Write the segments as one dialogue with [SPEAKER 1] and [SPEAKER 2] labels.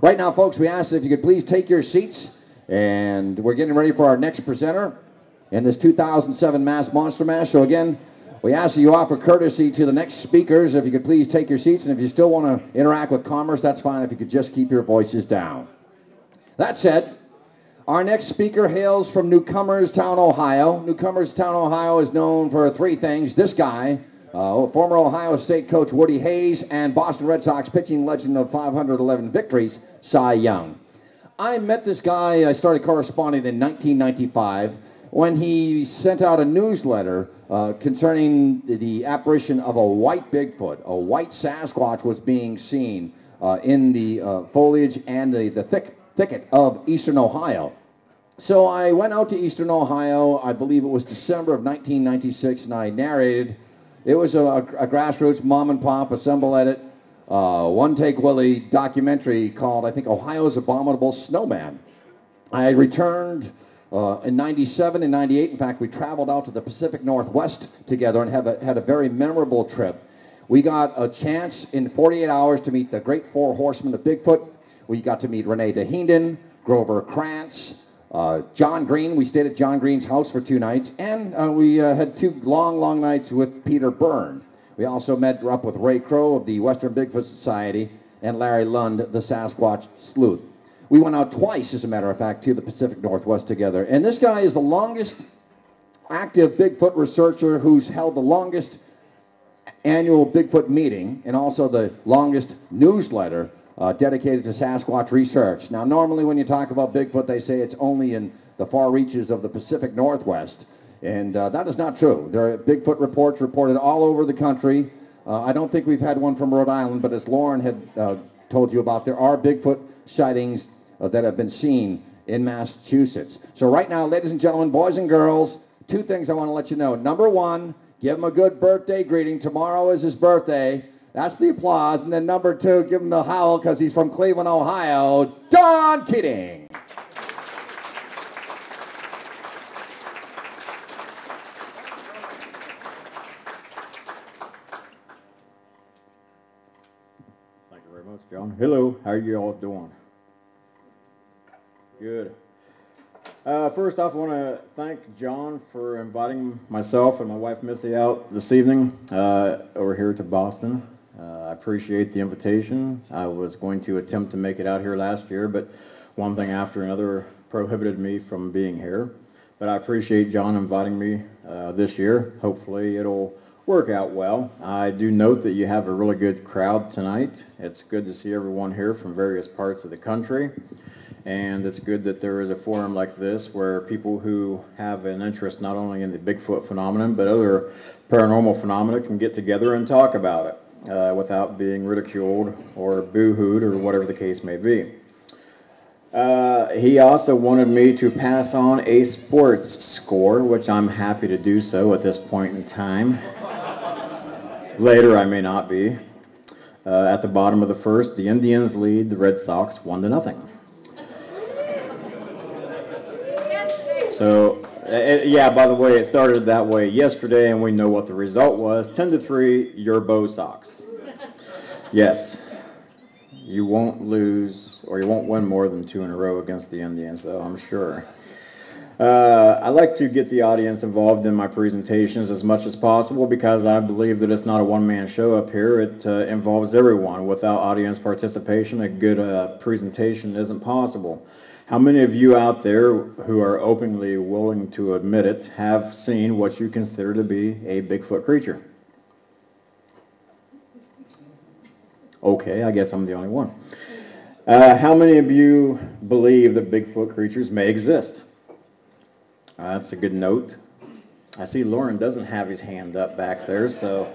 [SPEAKER 1] Right now, folks, we ask if you could please take your seats, and we're getting ready for our next presenter in this 2007 Mass Monster Mash. So again, we ask that you offer courtesy to the next speakers. If you could please take your seats, and if you still want to interact with commerce, that's fine if you could just keep your voices down. That said, our next speaker hails from Newcomerstown, Ohio. Newcomerstown, Ohio is known for three things. This guy, former Ohio State coach Woody Hayes, and Boston Red Sox pitching legend of 511 victories, Cy Young. I met this guy, I started corresponding in 1995 when he sent out a newsletter concerning the apparition of a white Bigfoot. A white Sasquatch was being seen in the foliage and the thicket of eastern Ohio. So I went out to eastern Ohio, I believe it was December of 1996, and I narrated. It was a grassroots mom and pop assemble edit, one take Willie documentary called, I think, Ohio's Abominable Snowman. I returned in 97 and 98. In fact, we traveled out to the Pacific Northwest together and had a very memorable trip. We got a chance in 48 hours to meet the great four horsemen of Bigfoot. We got to meet Renee DeHinden, Grover Krantz, John Green. We stayed at John Green's house for 2 nights, and we had 2 long nights with Peter Byrne. We also met up with Ray Crow of the Western Bigfoot Society and Larry Lund, the Sasquatch Sleuth. We went out twice, as a matter of fact, to the Pacific Northwest together. And this guy is the longest active Bigfoot researcher who's held the longest annual Bigfoot meeting and also the longest newsletter dedicated to Sasquatch research. Now, normally when you talk about Bigfoot, they say it's only in the far reaches of the Pacific Northwest, and that is not true. There are Bigfoot reports reported all over the country. I don't think we've had one from Rhode Island, but as Lauren had told you about, there are Bigfoot sightings that have been seen in Massachusetts. So right now, ladies and gentlemen, boys and girls, 2 things I want to let you know. Number 1, give him a good birthday greeting. Tomorrow is his birthday. That's the applause. And then number 2, give him the howl because he's from Cleveland, Ohio, Don Keating.
[SPEAKER 2] Thank you very much, John. Hello, how are you all doing? Good. First off, I want to thank John for inviting myself and my wife Missy out this evening over here to Boston. I appreciate the invitation. I was going to attempt to make it out here last year, but one thing after another prohibited me from being here. But I appreciate John inviting me this year. Hopefully it'll work out well. I do note that you have a really good crowd tonight. It's good to see everyone here from various parts of the country. And it's good that there is a forum like this where people who have an interest not only in the Bigfoot phenomenon but other paranormal phenomena can get together and talk about it without being ridiculed or boo-hooed or whatever the case may be. He also wanted me to pass on a sports score, which I'm happy to do so at this point in time. Later I may not be. At the bottom of the first, the Indians lead the Red Sox 1-0. So, yeah, by the way, it started that way yesterday, and we know what the result was. 10-3, your Bo Sox. Yes, you won't lose, or you won't win more than 2 in a row against the Indians, so I'm sure. I like to get the audience involved in my presentations as much as possible because I believe that it's not a one-man show up here. It involves everyone. Without audience participation, a good presentation isn't possible. How many of you out there who are openly willing to admit it have seen what you consider to be a Bigfoot creature? Okay, I guess I'm the only one. How many of you believe that Bigfoot creatures may exist? That's a good note. I see Lauren doesn't have his hand up back there, so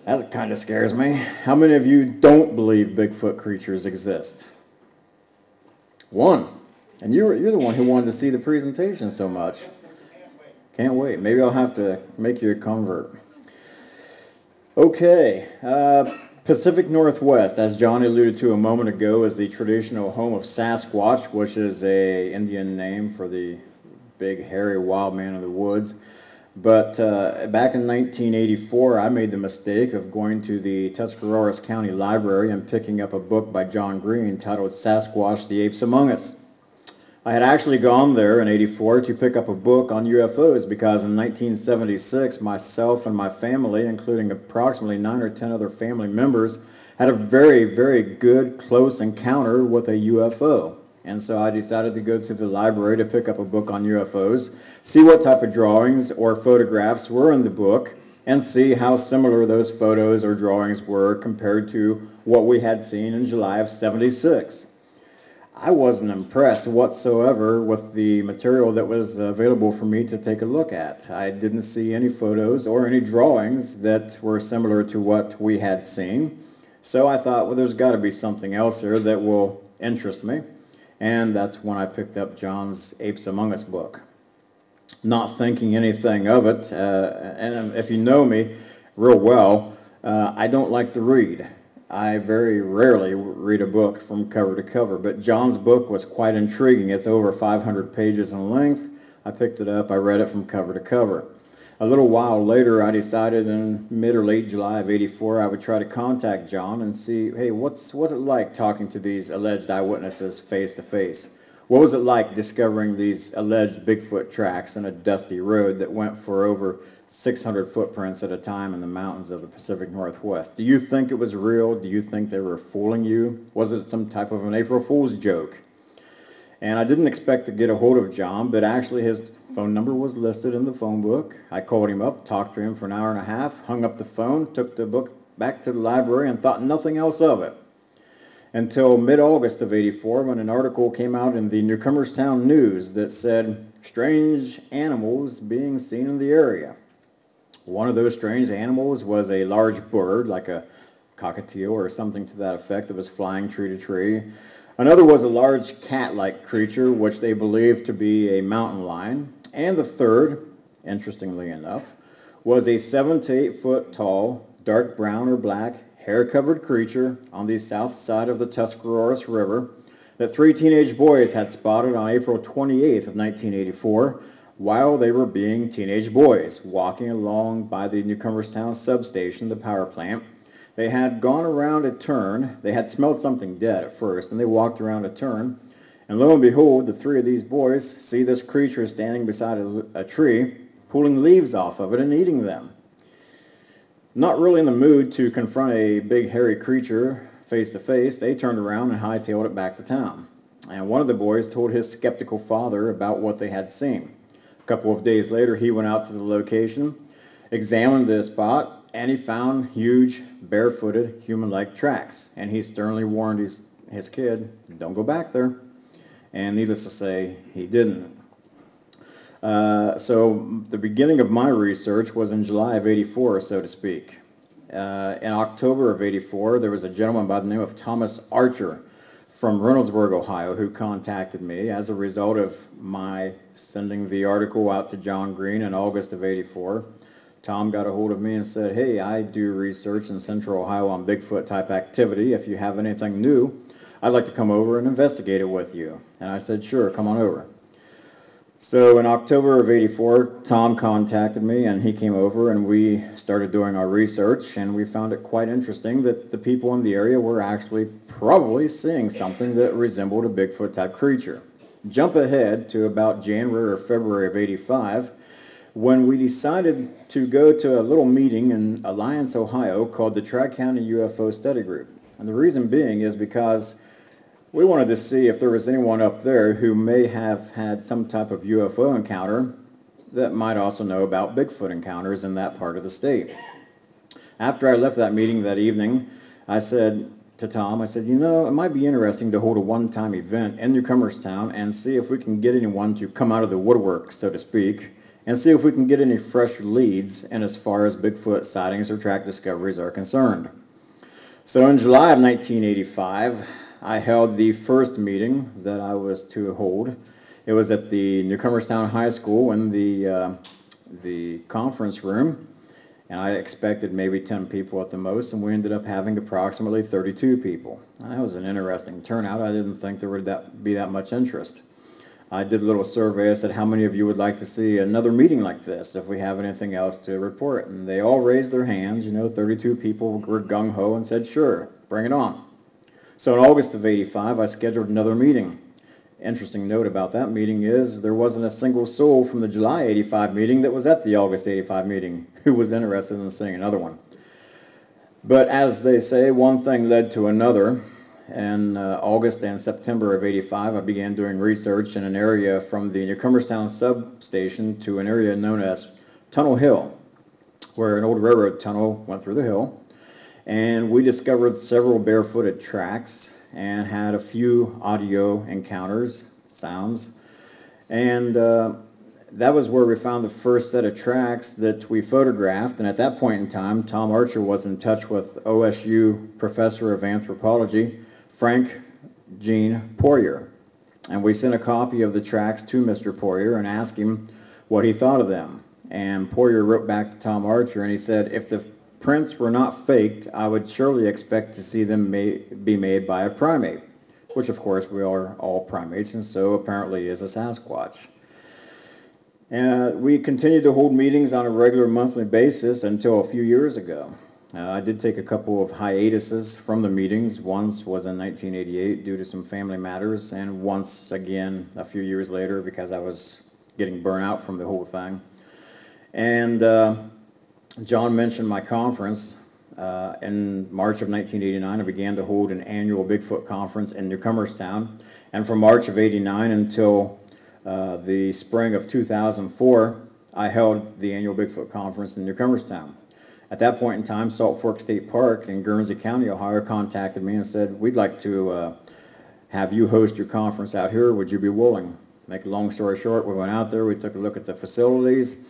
[SPEAKER 2] that kind of scares me. How many of you don't believe Bigfoot creatures exist? 1. And you're the one who wanted to see the presentation so much. Can't wait. Maybe I'll have to make you a convert. Okay. Pacific Northwest, as John alluded to a moment ago, is the traditional home of Sasquatch, which is an Indian name for the big, hairy, wild man of the woods. But back in 1984, I made the mistake of going to the Tuscarawas County Library and picking up a book by John Green titled Sasquatch, the Apes Among Us. I had actually gone there in '84 to pick up a book on UFOs because in 1976, myself and my family, including approximately 9 or 10 other family members, had a very, very good, close encounter with a UFO. And so I decided to go to the library to pick up a book on UFOs, see what type of drawings or photographs were in the book, and see how similar those photos or drawings were compared to what we had seen in July of '76. I wasn't impressed whatsoever with the material that was available for me to take a look at. I didn't see any photos or any drawings that were similar to what we had seen. So I thought, well, there's got to be something else here that will interest me. And that's when I picked up John's Apes Among Us book. Not thinking anything of it, and if you know me real well, I don't like to read. I very rarely read a book from cover to cover, but John's book was quite intriguing. It's over 500 pages in length. I picked it up, I read it from cover to cover. A little while later, I decided in mid or late July of '84, I would try to contact John and see, hey, what's it like talking to these alleged eyewitnesses face to face? What was it like discovering these alleged Bigfoot tracks in a dusty road that went for over 600 footprints at a time in the mountains of the Pacific Northwest? Do you think it was real? Do you think they were fooling you? Was it some type of an April Fool's joke? And I didn't expect to get a hold of John, but actually his phone number was listed in the phone book. I called him up, talked to him for an hour and a half, hung up the phone, took the book back to the library, and thought nothing else of it. Until mid-August of '84, when an article came out in the Newcomerstown News that said, strange animals being seen in the area. One of those strange animals was a large bird, like a cockatiel or something to that effect, that was flying tree to tree. Another was a large cat-like creature, which they believed to be a mountain lion. And the third, interestingly enough, was a 7 to 8 foot tall, dark brown or black, hair-covered creature on the south side of the Tuscarawas River that 3 teenage boys had spotted on April 28th of 1984 while they were being teenage boys, walking along by the Newcomerstown substation, the power plant. They had gone around a turn. They had smelled something dead at first, and they walked around a turn. And lo and behold, the 3 of these boys see this creature standing beside a tree, pulling leaves off of it and eating them. Not really in the mood to confront a big hairy creature face to face, they turned around and hightailed it back to town. And one of the boys told his skeptical father about what they had seen. A couple of days later, he went out to the location, examined the spot, and he found huge, barefooted, human-like tracks. And he sternly warned his kid, don't go back there. And needless to say, he didn't. So the beginning of my research was in July of '84, so to speak. In October of '84, there was a gentleman by the name of Thomas Archer from Reynoldsburg, Ohio, who contacted me as a result of my sending the article out to John Green in August of '84. Tom got a hold of me and said, hey, I do research in Central Ohio on Bigfoot type activity. If you have anything new, I'd like to come over and investigate it with you. And I said, sure, come on over. So in October of '84, Tom contacted me and he came over and we started doing our research, and we found it quite interesting that the people in the area were actually probably seeing something that resembled a Bigfoot type creature. Jump ahead to about January or February of '85, when we decided to go to a little meeting in Alliance, Ohio called the Tri-County UFO Study Group. And the reason being is because we wanted to see if there was anyone up there who may have had some type of UFO encounter that might also know about Bigfoot encounters in that part of the state. After I left that meeting that evening, I said to Tom, I said, you know, it might be interesting to hold a one-time event in Newcomerstown and see if we can get anyone to come out of the woodwork, so to speak, and see if we can get any fresh leads in as far as Bigfoot sightings or track discoveries are concerned. So in July of 1985, I held the first meeting that I was to hold. It was at the Newcomerstown High School in the conference room, and I expected maybe 10 people at the most, and we ended up having approximately 32 people. That was an interesting turnout. I didn't think there would be that much interest. I did a little survey. I said, how many of you would like to see another meeting like this if we have anything else to report? And they all raised their hands. 32 people were gung-ho and said, sure, bring it on. So in August of '85, I scheduled another meeting. Interesting note about that meeting is there wasn't a single soul from the July '85 meeting that was at the August '85 meeting who was interested in seeing another one. But as they say, one thing led to another. In August and September of '85, I began doing research in an area from the Newcomerstown substation to an area known as Tunnel Hill, where an old railroad tunnel went through the hill. And we discovered several barefooted tracks and had a few audio encounters, sounds. And that was where we found the first set of tracks that we photographed. And at that point in time, Tom Archer was in touch with OSU professor of anthropology, Frank Gene Poirier. And we sent a copy of the tracks to Mr. Poirier and asked him what he thought of them. And Poirier wrote back to Tom Archer and he said, if the prints were not faked, I would surely expect to see them be made by a primate, which of course we are all primates, and so apparently is a Sasquatch. And we continued to hold meetings on a regular monthly basis until a few years ago. I did take a couple of hiatuses from the meetings. Once was in 1988 due to some family matters, and once again a few years later because I was getting burnt out from the whole thing. And John mentioned my conference. In March of 1989, I began to hold an annual Bigfoot conference in Newcomerstown. And from March of '89 until the spring of 2004, I held the annual Bigfoot conference in Newcomerstown. At that point in time, Salt Fork State Park in Guernsey County, Ohio, contacted me and said, we'd like to have you host your conference out here. Would you be willing? Make a long story short, we went out there, we took a look at the facilities.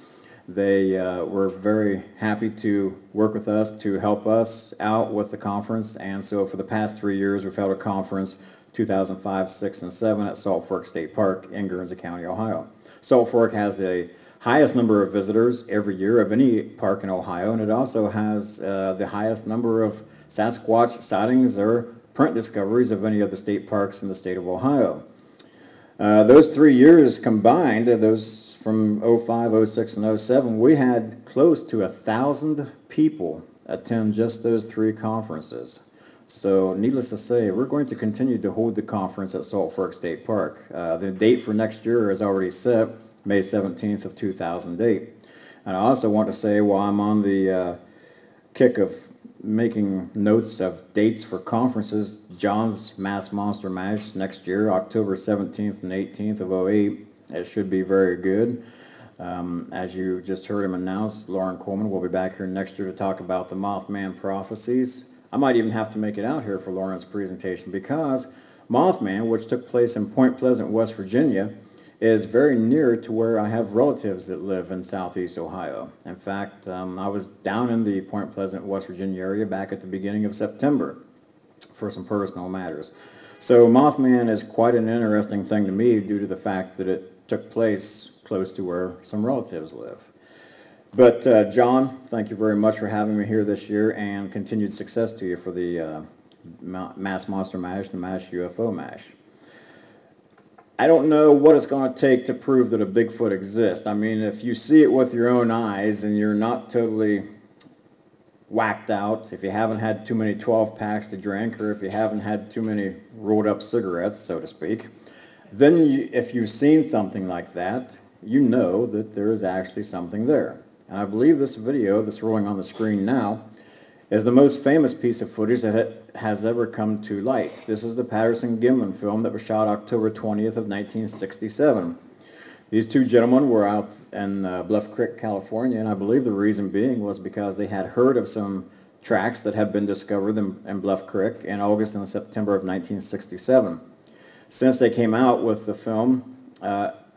[SPEAKER 2] They were very happy to work with us to help us out with the conference. And so for the past 3 years, we've held a conference 2005, 6, and 7 at Salt Fork State Park in Guernsey County, Ohio. Salt Fork has the highest number of visitors every year of any park in Ohio, and it also has the highest number of Sasquatch sightings or print discoveries of any of the state parks in the state of Ohio. Those 3 years combined, those from '05, '06, and '07, we had close to 1,000 people attend just those 3 conferences. So needless to say, we're going to continue to hold the conference at Salt Fork State Park. The date for next year is already set, May 17th of 2008. And I also want to say, while I'm on the kick of making notes of dates for conferences, John's Mass Monster Mash next year, October 17th and 18th of '08, it should be very good. As you just heard him announce, Lauren Coleman will be back here next year to talk about the Mothman prophecies. I might even have to make it out here for Lauren's presentation because Mothman, which took place in Point Pleasant, West Virginia, is very near to where I have relatives that live in southeast Ohio. In fact, I was down in the Point Pleasant, West Virginia area back at the beginning of September for some personal matters. So Mothman is quite an interesting thing to me due to the fact that it took place close to where some relatives live. But John, thank you very much for having me here this year, and continued success to you for the Mass Monster Mash and Mass UFO Mash. I don't know what it's going to take to prove that a Bigfoot exists. I mean, if you see it with your own eyes and you're not totally whacked out, if you haven't had too many 12 packs to drink, or if you haven't had too many rolled up cigarettes, so to speak, then if you've seen something like that, you know that there is actually something there. And I believe this video that's rolling on the screen now is the most famous piece of footage that has ever come to light. This is the Patterson-Gimlin film that was shot October 20th of 1967. These 2 gentlemen were out in Bluff Creek, California, and I believe the reason being was because they had heard of some tracks that had been discovered in Bluff Creek in August and September of 1967. Since they came out with the film,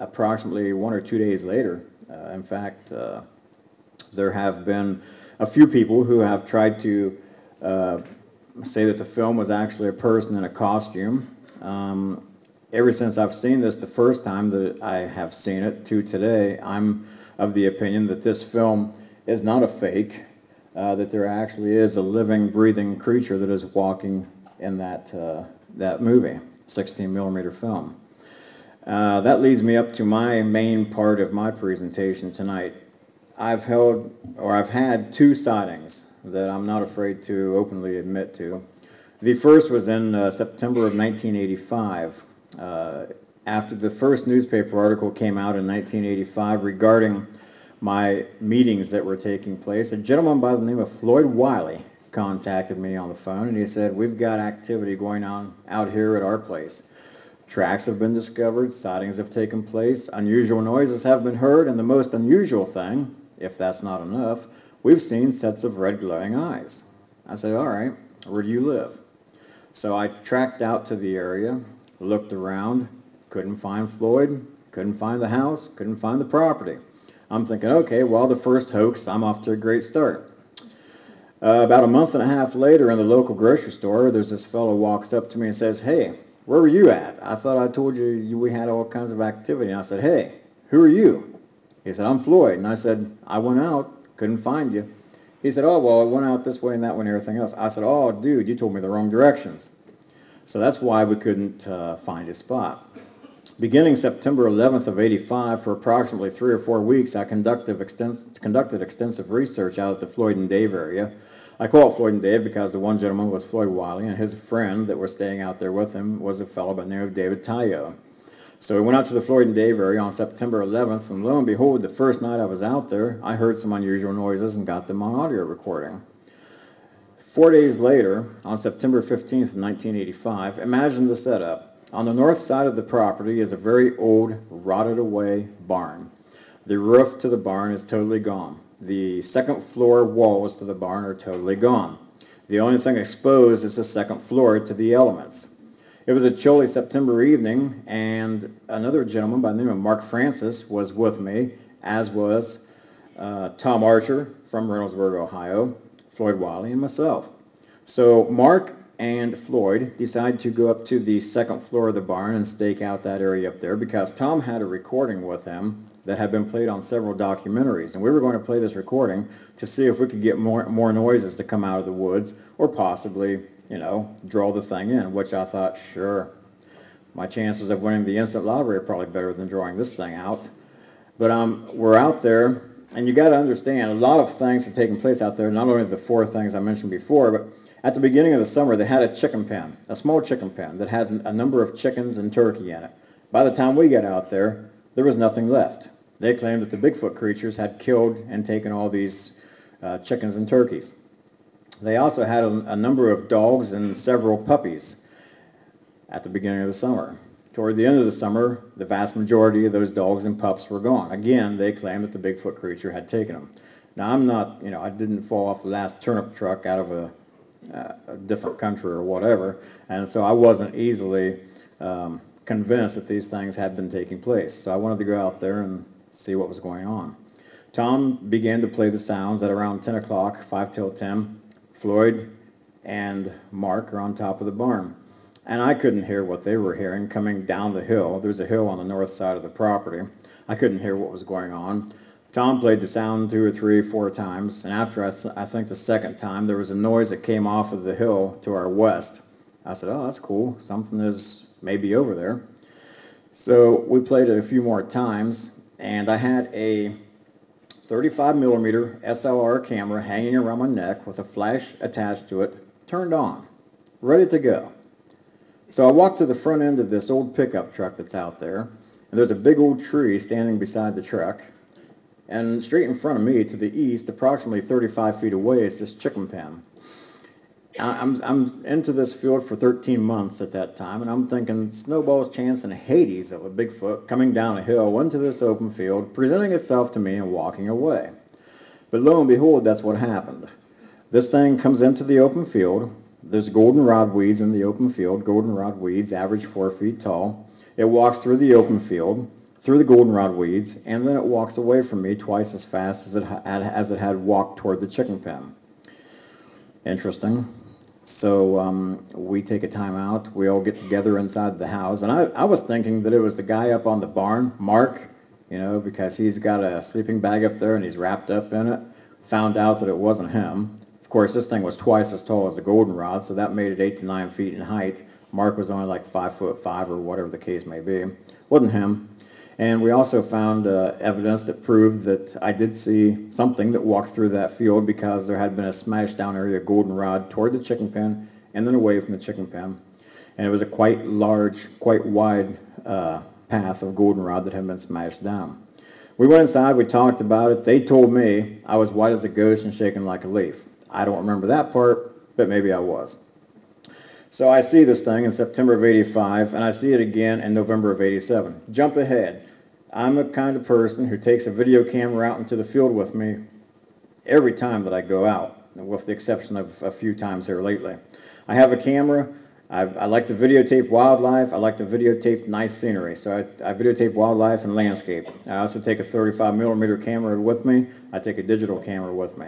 [SPEAKER 2] approximately 1 or 2 days later, in fact, there have been a few people who have tried to say that the film was actually a person in a costume. Ever since I've seen this the first time that I have seen it to today, I'm of the opinion that this film is not a fake, that there actually is a living, breathing creature that is walking in that movie, 16 millimeter film. That leads me up to my main part of my presentation tonight. I've had two sightings that I'm not afraid to openly admit to. The first was in September of 1985. After the first newspaper article came out in 1985 regarding my meetings that were taking place, a gentleman by the name of Floyd Wiley contacted me on the phone, and he said, "We've got activity going on out here at our place. Tracks have been discovered, sightings have taken place, unusual noises have been heard, and the most unusual thing, if that's not enough, we've seen sets of red glowing eyes." I said, "All right, where do you live?" So I tracked out to the area, looked around, couldn't find Floyd, couldn't find the house, couldn't find the property. I'm thinking, okay, well, the first hoax, I'm off to a great start. About a month and a half later in the local grocery store, there's this fellow walks up to me and says, "Hey, where were you at? I thought I told you we had all kinds of activity." And I said, "Hey, who are you?" He said, "I'm Floyd." And I said, "I went out, couldn't find you." He said, "Oh, well, it went out this way and that way and everything else." I said, "Oh, dude, you told me the wrong directions." So that's why we couldn't find his spot. Beginning September 11th of 85, for approximately 3 or 4 weeks, I conducted extensive research out at the Floyd and Dave area. I call it Floyd and Dave because the one gentleman was Floyd Wiley, and his friend that was staying out there with him was a fellow by the name of David Tayo. So we went out to the Floyd and Dave area on September 11th, and lo and behold, the first night I was out there, I heard some unusual noises and got them on audio recording. 4 days later, on September 15th, 1985, imagine the setup. On the north side of the property is a very old, rotted-away barn. The roof to the barn is totally gone. The second floor walls to the barn are totally gone. The only thing exposed is the second floor to the elements. It was a chilly September evening, and another gentleman by the name of Mark Francis was with me, as was Tom Archer from Reynoldsburg, Ohio, Floyd Wiley, and myself. So Mark and Floyd decided to go up to the second floor of the barn and stake out that area up there because Tom had a recording with him that had been played on several documentaries, and we were going to play this recording to see if we could get more noises to come out of the woods, or possibly, draw the thing in, which I thought, sure, my chances of winning the instant lottery are probably better than drawing this thing out. But we're out there, and you got to understand, a lot of things have taken place out there, not only the 4 things I mentioned before, but at the beginning of the summer, they had a chicken pen, a small chicken pen that had a number of chickens and turkey in it. By the time we got out there was nothing left. They claimed that the Bigfoot creatures had killed and taken all these chickens and turkeys. They also had a number of dogs and several puppies at the beginning of the summer. Toward the end of the summer, the vast majority of those dogs and pups were gone. Again, they claimed that the Bigfoot creature had taken them. Now, I'm not, I didn't fall off the last turnip truck out of a different country or whatever, and so I wasn't easily convinced that these things had been taking place. So I wanted to go out there and see what was going on. Tom began to play the sounds at around 10 o'clock, 5 till 10. Floyd and Mark are on top of the barn, and I couldn't hear what they were hearing coming down the hill. There's a hill on the north side of the property. I couldn't hear what was going on. Tom played the sound 2 or 3, 4 times, and after I think the second time, there was a noise that came off of the hill to our west. I said, "Oh, that's cool. Something is maybe over there." So we played it a few more times, and I had a 35 millimeter SLR camera hanging around my neck with a flash attached to it, turned on, ready to go. So I walked to the front end of this old pickup truck that's out there, and there's a big old tree standing beside the truck. And straight in front of me, to the east, approximately 35 feet away, is this chicken pen. I'm into this field for 13 months at that time, and I'm thinking snowball's chance in Hades of a Bigfoot coming down a hill into this open field, presenting itself to me and walking away. But lo and behold, that's what happened. This thing comes into the open field. There's goldenrod weeds in the open field. Goldenrod weeds average 4 feet tall. It walks through the open field, through the goldenrod weeds, and then it walks away from me twice as fast as it had walked toward the chicken pen. Interesting. So we take a time out. We all get together inside the house, and I was thinking that it was the guy up on the barn, Mark, because he's got a sleeping bag up there and he's wrapped up in it. Found out that it wasn't him. Of course, this thing was twice as tall as the goldenrod, so that made it 8 to 9 feet in height. Mark was only like 5'5" or whatever the case may be. Wasn't him. And we also found evidence that proved that I did see something that walked through that field, because there had been a smashed down area of goldenrod toward the chicken pen and then away from the chicken pen. And it was a quite large, quite wide path of goldenrod that had been smashed down. We went inside, we talked about it. They told me I was white as a ghost and shaking like a leaf. I don't remember that part, but maybe I was. So I see this thing in September of '85, and I see it again in November of '87. Jump ahead. I'm the kind of person who takes a video camera out into the field with me every time that I go out, with the exception of a few times here lately. I have a camera. I like to videotape wildlife. I like to videotape nice scenery. So I videotape wildlife and landscape. I also take a 35mm camera with me. I take a digital camera with me.